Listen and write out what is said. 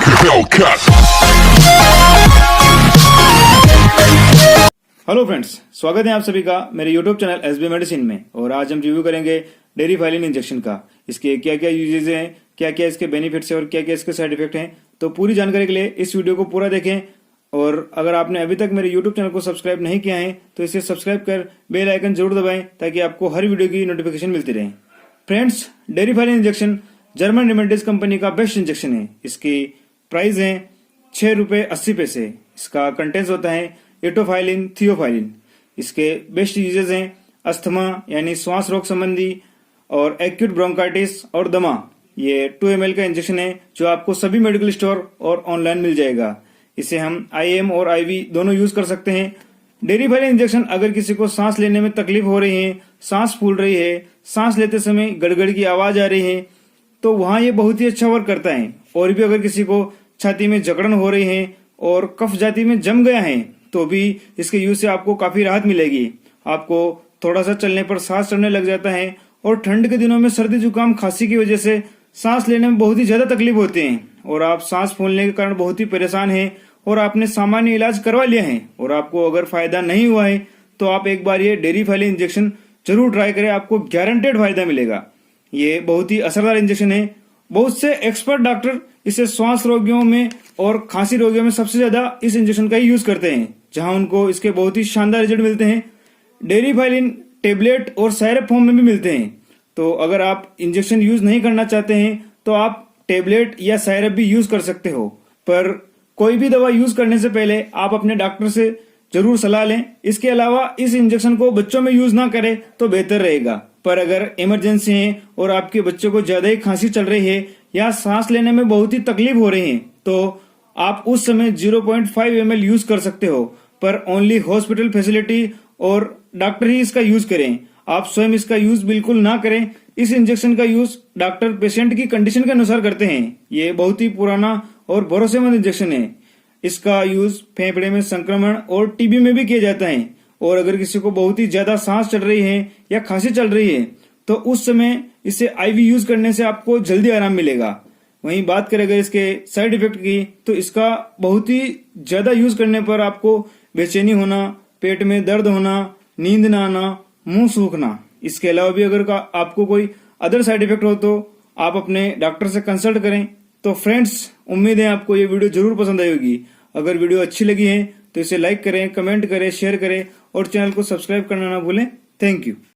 Hello friends, स्वागत है आप सभी का मेरे यूट्यूब चैनल एसबी मेडिसिन में। और आज हम रिव्यू करेंगे डेरिफाइलिन इंजेक्शन का। इसके क्या क्या यूजेज हैं, क्या क्या इसके बेनिफिट्स हैं और क्या क्या इसके साइड इफेक्ट हैं। तो पूरी जानकारी के लिए इस वीडियो को पूरा देखें। और अगर आपने अभी तक मेरे यूट्यूब चैनल को सब्सक्राइब नहीं किया है तो इसे सब्सक्राइब कर बेल आइकन जरूर दबाएं ताकि आपको हर वीडियो की नोटिफिकेशन मिलती रहे। Friends, Deriphyllin injection German remedies company का बेस्ट इंजेक्शन है। इसकी प्राइस है ₹6.80। इसका कंटेंट्स होता है एटोफाइलिन, थियोफाइलिन। इसके बेस्ट यूजेस हैं अस्थमा यानी श्वास रोग संबंधी और एक्यूट ब्रोंकाइटिस और दमा। ये 2 ml का इंजेक्शन है जो आपको सभी मेडिकल स्टोर और ऑनलाइन मिल जाएगा। इसे हम IM और IV दोनों यूज कर सकते हैं। डेरिफाइलिन इंजेक्शन अगर किसी को सांस लेने में तकलीफ हो रही है, सांस फूल रही है, सांस लेते समय गड़गड़ की आवाज आ रही है, तो वहां ये बहुत ही अच्छा वर्क करता है। और भी अगर किसी को छाती में जकड़न हो रही है और कफ जाति में जम गया है तो भी इसके यूज से आपको काफी राहत मिलेगी। आपको थोड़ा सा चलने पर सांस चढ़ने लग जाता है और ठंड के दिनों में सर्दी जुकाम खांसी की वजह से सांस लेने में बहुत ही ज्यादा तकलीफ होती है और आप सांस फूलने के कारण बहुत ही परेशान हैं और आपने सामान्य इलाज करवा लिया है और आपको अगर फायदा नहीं हुआ है तो आप एक बार ये डेरिफाइलिन इंजेक्शन जरूर ट्राई करें, आपको गारंटेड फायदा मिलेगा। ये बहुत ही असरदार इंजेक्शन है। बहुत से एक्सपर्ट डॉक्टर इसे श्वास रोगियों में और खांसी रोगियों में सबसे ज्यादा इस इंजेक्शन का ही यूज करते हैं, जहां उनको इसके बहुत ही शानदार रिजल्ट मिलते हैं। डेरिफाइलिन टेबलेट और सायरप फॉर्म में भी मिलते हैं। तो अगर आप इंजेक्शन यूज नहीं करना चाहते हैं तो आप टेबलेट या सायरप भी यूज कर सकते हो। पर कोई भी दवा यूज करने से पहले आप अपने डॉक्टर से जरूर सलाह लें। इसके अलावा इस इंजेक्शन को बच्चों में यूज ना करें तो बेहतर रहेगा। पर अगर इमरजेंसी है और आपके बच्चे को ज्यादा ही खांसी चल रही है या सांस लेने में बहुत ही तकलीफ हो रही है तो आप उस समय 0.5 ml यूज कर सकते हो। पर ओनली हॉस्पिटल फैसिलिटी और डॉक्टर ही इसका यूज करें। आप स्वयं इसका यूज बिल्कुल ना करें। इस इंजेक्शन का यूज डॉक्टर पेशेंट की कंडीशन के अनुसार करते हैं। ये बहुत ही पुराना और भरोसेमंद इंजेक्शन है। इसका यूज फेफड़े में संक्रमण और टीबी में भी किया जाता है। और अगर किसी को बहुत ही ज्यादा सांस चल रही है या खांसी चल रही है तो उस समय इसे IV यूज करने से आपको जल्दी आराम मिलेगा। वहीं बात करें अगर इसके साइड इफेक्ट की तो इसका बहुत ही ज्यादा यूज करने पर आपको बेचैनी होना, पेट में दर्द होना, नींद ना आना, मुंह सूखना। इसके अलावा भी अगर आपको कोई अदर साइड इफेक्ट हो तो आप अपने डॉक्टर से कंसल्ट करें। तो फ्रेंड्स, उम्मीद है आपको ये वीडियो जरूर पसंद आई होगी। अगर वीडियो अच्छी लगी है तो इसे लाइक करें, कमेंट करें, शेयर करें और चैनल को सब्सक्राइब करना ना भूलें। Thank you.